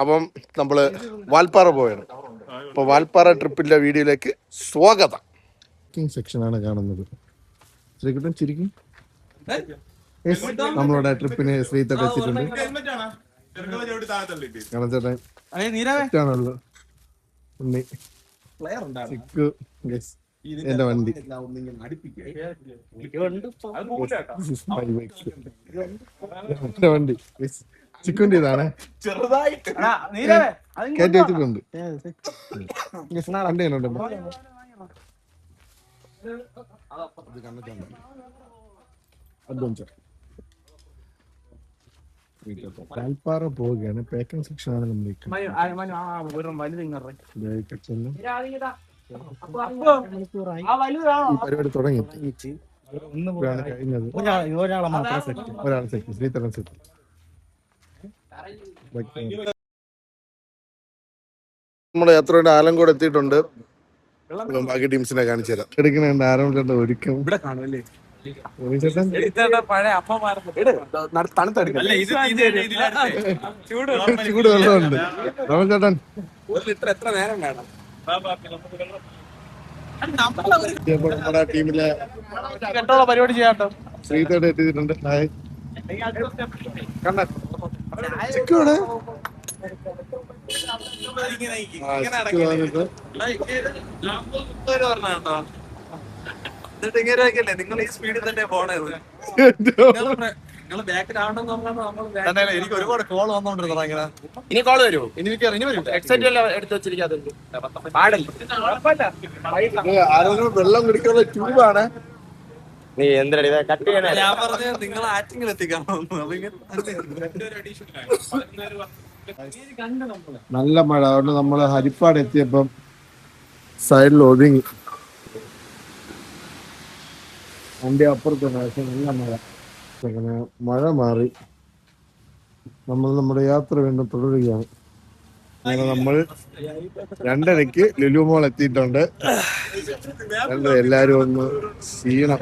അപ്പം നമ്മൾ വാൽപ്പാറ പോയാണ്. അപ്പോൾ വാൽപ്പാറ ട്രിപ്പിൻ്റെ വീഡിയോയിലേക്ക് സ്വാഗതം. സെക്ഷനാണ് കാണുന്നത്. ശ്രീകുട്ടൻ ചിരിക്കും. നമ്മളുടെ ട്രിപ്പിന് ശ്രീതട്ട് എത്തിയിട്ടുണ്ട്. കാണാനല്ലോ ഉണ്ണി ചിക്കു എന്റെ വണ്ടി. എന്റെ വണ്ടി ചിക്കുന്റെ ഇതാണ് കയറ്റി വെച്ചിട്ടുണ്ട്. വണ്ടി അഡ്വഞ്ചർ വാൽപ്പാറ പോവുകയാണ്. പാക്കിംഗ് സെക്ഷൻ ആണ് നമ്മൾ പരിപാടി തുടങ്ങി. കഴിഞ്ഞത് ഒരാൾ സെറ്റ് ശ്രീധരൻ സെറ്റ്. നമ്മുടെ യാത്രയുടെ ആലങ്കോട് എത്തിയിട്ടുണ്ട്. ബാക്കി ടീംസിനെ കാണിച്ചു തരാം. എടുക്കുന്നുണ്ട് ആരോഗ്യ ഒരുക്കം ഇവിടെ കാണുമല്ലേ. ചൂട് വെള്ളമുണ്ട്. ചേട്ടൻ നമ്മുടെ ടീമിലെ പരിപാടി ചെയ്യാട്ടോ. ശ്രീതേട് എത്തിയിട്ടുണ്ട്. ചിക്കോടെ നിങ്ങൾ ഈ സ്പീഡിൽ തന്നെ പോണത്. എനിക്ക് ഒരുപാട് കോൾ വന്നോണ്ടിരുന്നോ. ഇങ്ങനെ ഇനി കോൾ വരുമോ? ഇനി വരും. എക്സൈറ്റ് എല്ലാം എടുത്ത് വെച്ചിരിക്കാതെ വെള്ളം കുടിക്കാനുള്ള ട്യൂബാണ്. നീ എന്തിനാ കട്ട് ചെയ്യണേ? ഞാൻ പറഞ്ഞ നിങ്ങൾ ആറ്റിങ്ങിൽ എത്തിക്കണം. നല്ല മഴ. അതുകൊണ്ട് നമ്മള് ഹരിപ്പാട് എത്തിയപ്പം സൈഡിൽ ഒതുങ്ങി. വണ്ടി അപ്പുറത്തുണ്ട്. പക്ഷെ നല്ല മഴ. അങ്ങനെ മഴ മാറി നമ്മൾ നമ്മുടെ യാത്ര വീണ്ടും തുടരുകയാണ്. അങ്ങനെ നമ്മൾ 2:30 ലുലു മോൾ എത്തിയിട്ടുണ്ട്. എല്ലാരും ഒന്ന് ക്ഷീണം.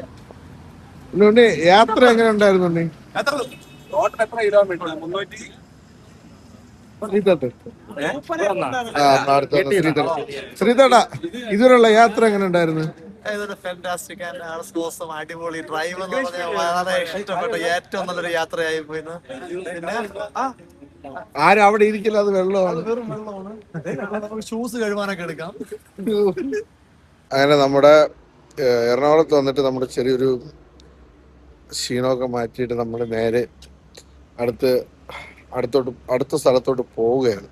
യാത്ര എങ്ങനെ ഉണ്ടായിരുന്നു? ശ്രീതേട്ടാ, ഇതുവരെയുള്ള യാത്ര എങ്ങനെ ഉണ്ടായിരുന്നു? അടിപൊളി ഡ്രൈവ് എന്ന് പറഞ്ഞാൽ വളരെ ഇഷ്ടപ്പെട്ട ഏറ്റവും നല്ലൊരു യാത്രയായി പോയി. പിന്നെ ആരും അവിടെ ഇരിക്കില്ല, അത് വെള്ളമാണ്. ഷൂസ് കഴുകാനൊക്കെ എടുക്കാം. അങ്ങനെ നമ്മുടെ എറണാകുളത്ത് വന്നിട്ട് നമ്മുടെ ചെറിയൊരു ക്ഷീണമൊക്കെ മാറ്റിയിട്ട് നമ്മൾ നേരെ അടുത്ത സ്ഥലത്തോട്ട് പോവുകയാണ്.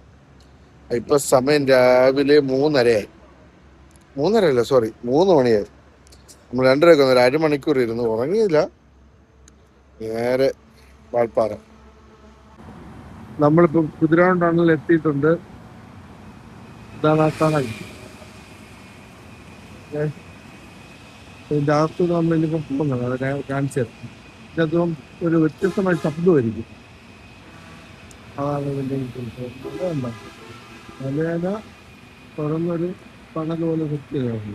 ഇപ്പൊ സമയം രാവിലെ 3:30 3 മണിയായി. നമ്മൾ 2:30 ഒരു അരമണിക്കൂർ ഇരുന്ന് ഉറങ്ങിയില്ല. നേരെ വാൽപ്പാറ. നമ്മളിപ്പോ കുതിരാൻ ടണലിൽ എത്തിയിട്ടുണ്ട്. ഇതാണ് ആ ടണൽ. ഇതിന്റെ അകത്ത് നമ്മൾ ഇനിയിപ്പോ പോകുന്നത് അത് കാണിച്ചു തരാം. ഇതിനകത്തും ഒരു വ്യത്യസ്തമായ ശബ്ദമായിരിക്കും. അതാണ് ഇതിന്റെ മലയാള തുറന്നൊരു പണൽ പോലെ വൃത്തിയാണ്.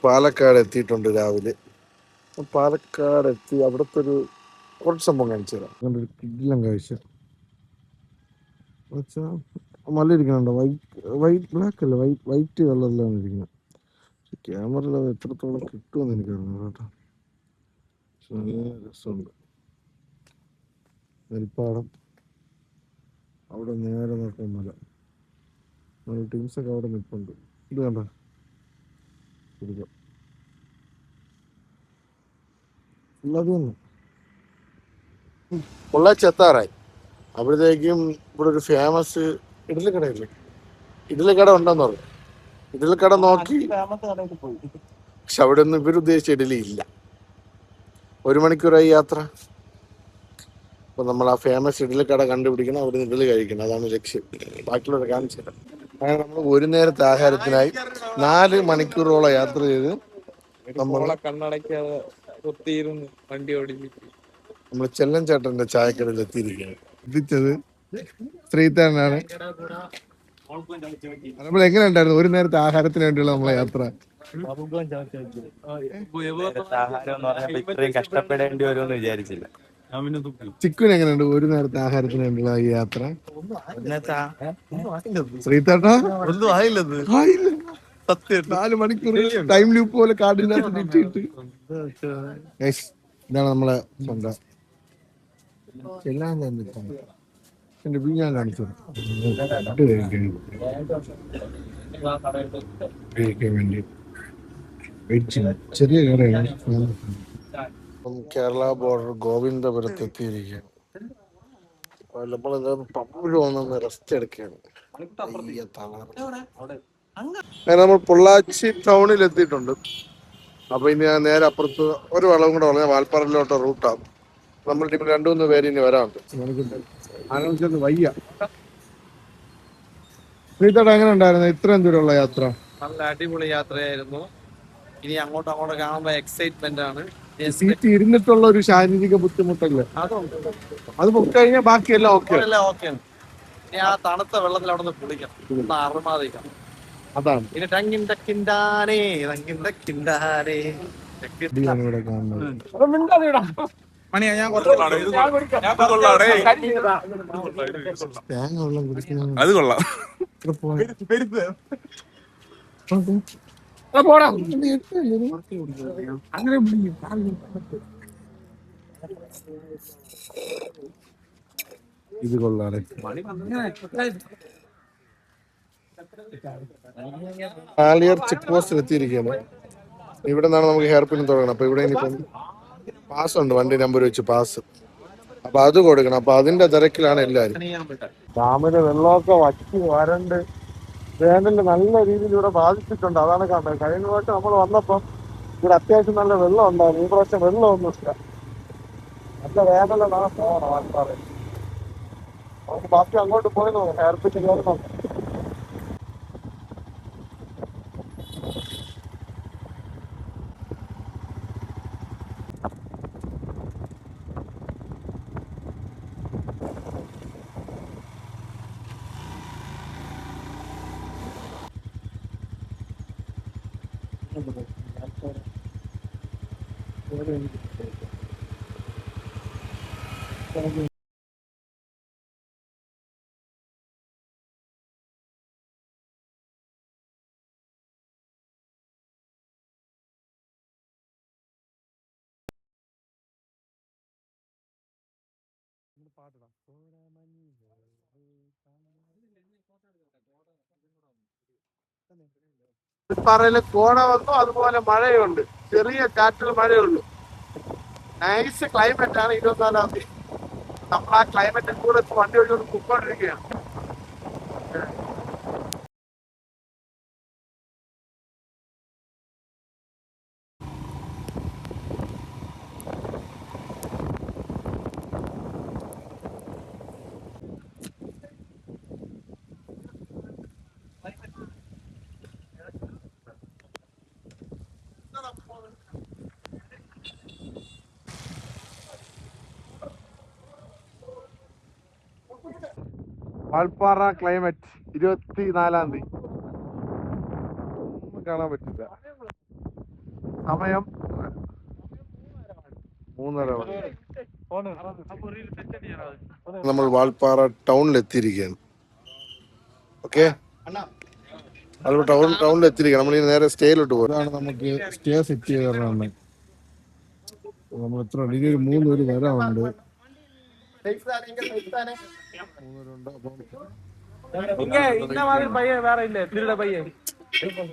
പാലക്കാട് എത്തിയിട്ടുണ്ട് രാവിലെ. പാലക്കാട് എത്തി അവിടുത്തെ ഒരു കുറച്ച് സംഭവം കാണിച്ചു തരാം. ഒരു കിടിലം കാഴ്ച മല ഇരിക്കണുണ്ടോ? വൈറ്റ് ബ്ലാക്ക് അല്ല, വൈറ്റ് കളറിലാണ് ഇരിക്കുന്നത്. പക്ഷെ ക്യാമറയിൽ അത് എത്രത്തോളം കിട്ടുമെന്ന് എനിക്കറിയാം കേട്ടോ. പക്ഷെ നല്ല രസമുണ്ട്. നെൽപ്പാടം, അവിടെ നേരെ നോക്കാൻ മല. ടീംസൊക്കെ അവിടെ നിൽപ്പുണ്ട്. ഇത് കണ്ടോ? പൊള്ളാച്ചെത്താറായി. അപ്പോഴത്തേക്കും ഇവിടെ ഒരു ഫേമസ് ഇഡ്ഡലിക്കടയില്ലേ, ഇഡ്ഡലിക്കട ഉണ്ടെന്ന് പറഞ്ഞു. ഇഡ്ഡലിക്കട നോക്കി, പക്ഷെ അവിടെ ഒന്നും ഇവരുദ്ദേശിച്ച ഇഡ്ഡലി ഇല്ല. 1 മണിക്കൂറായി യാത്ര. അപ്പൊ നമ്മൾ ആ ഫേമസ് ഇഡ്ഡലിക്കട കണ്ടുപിടിക്കണം, അവിടെ നിന്ന് ഇഡ്ഡലി കഴിക്കണം. അതാണ് ലക്ഷ്യം. ബാക്കിയുള്ളവരെ കാണിച്ചു തരാം. അങ്ങനെ നമ്മൾ ഒരു നേരത്തെ ആഹാരത്തിനായി 4 മണിക്കൂറോളം യാത്ര ചെയ്ത് കണ്ണടയ്ക്കാതെ കുത്തിയിരുന്ന് വണ്ടി ഓടിച്ചിട്ട് നമ്മൾ ചെല്ലൻ ചേട്ടന്റെ ചായക്കടയിൽ എത്തിയിരിക്കുകയാണ്. എത്തിച്ചത് ശ്രീധരനാണ്. നമ്മൾ എങ്ങനെ ഉണ്ടായിരുന്നു ഒരു നേരത്തെ ആഹാരത്തിന് വേണ്ടിയുള്ള നമ്മളെ യാത്ര? ആഹാരം എന്ന് പറഞ്ഞപ്പോ ഇത്രയും കഷ്ടപ്പെടേണ്ടി വരുമെന്ന് വിചാരിച്ചില്ല. ചിക്കുൻ എങ്ങനെയുണ്ട് ഒരു നേരത്തെ ആഹാരത്തിന് വേണ്ടിയുള്ള ഈ യാത്ര? ശ്രീധേട്ടാ ഒന്നും ആയില്ലെന്ന് ആയില്ല. സത്യം. 4 മണിക്കൂർ ടൈം ലൂപ്പ് പോലെ കാടിനകത്ത് ഇട്ടിട്ട്. Guys, ഇതാണ് നമ്മളെ സ്വന്തം എല്ലാം എന്റെ വീ ഞാൻ കാണിച്ചു വേണ്ടി ചെറിയ കടയാണ്. കേരള ബോർഡർ ഗോവിന്ദപുരത്ത് എത്തിയിരിക്കുകയാണ്. നമ്മളെന്താ പമ്പുഴ വന്ന് റെസ്റ്റ് എടുക്കുകയാണ്. നമ്മൾ പൊള്ളാച്ചി ടൗണിൽ എത്തിയിട്ടുണ്ട്. അപ്പൊ ഇനി ഞാൻ നേരെ അപ്പുറത്ത് ഒരു വളവും കൂടെ വളഞ്ഞ വാൽപ്പാറയിലോട്ട് റൂട്ടാണ്. നമ്മളുടെ ഇപ്പൊ 2-3 പേര് ഇനി വരാറുണ്ട്. ആലോചിച്ചത് വയ്യ. ശ്രീതട എങ്ങനെ ഉണ്ടായിരുന്നു ഇത്രയും ദൂരമുള്ള യാത്ര? നല്ല അടിപൊളി യാത്രയായിരുന്നു. ഇനി അങ്ങോട്ടും കാണുമ്പോ എക്സൈറ്റ്മെന്റ് ആണ്. സീറ്റ് ഇരുന്നിട്ടുള്ള ഒരു ശാരീരിക ബുദ്ധിമുട്ടല്ലേ? അത് ബുക്ക് കഴിഞ്ഞാൽ ബാക്കിയെല്ലാം ഓക്കെ. ഇനി ആ തണുത്ത വെള്ളത്തിൽ അവിടെ നിന്ന് കുളിക്കണം, അറുമാതിക്കണം. അതാണ് ഇനി ടങ്ങിൻ ടക്കിൻഡാനേ തങ്ങിൻ ടക്കിൻഡാനേ. ഇവിടെ കാണുന്നത്. തേങ്ങ വെള്ളം കുടിക്കുന്ന അത് കൊള്ളാം. ഇത് കൊള്ളാടെ. ആലിയർ ചെക്ക് പോസ്റ്റിൽ എത്തിയിരിക്കുകയാണ്. ഇവിടെ നിന്നാണ് നമുക്ക് ഹെയർ പിൻ തുടങ്ങണം. അപ്പൊ ഇവിടെ ഇനിയിപ്പം പാസ് ഉണ്ട്, വണ്ടി നമ്പർ വെച്ച് പാസ്. അപ്പൊ അത് കൊടുക്കണം. അപ്പൊ അതിന്റെ തിരക്കിലാണ് എല്ലാരും. ഡാമില് വെള്ളമൊക്കെ വറ്റി വരണ്ട് വേനലിൽ നല്ല രീതിയിൽ ഇവിടെ ബാധിച്ചിട്ടുണ്ട്. അതാണ് കാണുന്നത്. കഴിഞ്ഞ പ്രാവശ്യം നമ്മൾ വന്നപ്പം ഇവിടെ അത്യാവശ്യം നല്ല വെള്ളം ഉണ്ടായിരുന്നു. ഈ പ്രാവശ്യം വെള്ളമൊന്നും ഇല്ല. നല്ല വേനലാണ് പോകണം വാൽപ്പാറ. നമുക്ക് ബാക്കി അങ്ങോട്ട് പോയി നോക്കാം. ഹെയർ പിൻ കയറണം. വാൽപ്പാറയില് കോട വന്നു, അതുപോലെ മഴയുണ്ട്. ചെറിയ കാറ്റിൽ മഴയുള്ളൂ. നൈസ് ക്ലൈമറ്റ് ആണ് 24-ാം തീയതി. നമ്മൾ ആ ക്ലൈമറ്റിൽ കൂടെ വണ്ടി ഓടിച്ചോണ്ട് പൊക്കോണ്ടിരിക്കുകയാണ്. വാൽപ്പാറ ക്ലൈമറ്റ് 24-ാം തീയതി. ഒന്നും കാണാൻ പറ്റില്ല. സമയം 3:30 മണി. നമ്മൾ വാൽപ്പാറ ടൗണിൽ എത്തിയിരിക്കുകയാണ്. ഓക്കെ, ടൗണിൽ എത്തിയിരിക്കുകയാണ്. നമ്മൾ നേരെ സ്റ്റേയിലോട്ട് പോകും. അതാണ് നമുക്ക് സ്റ്റേ സെറ്റ് ചെയ്ത് തരണം. നമ്മൾ എത്ര വലിയൊരു 3 വരമുണ്ട്. 3 അപ്പം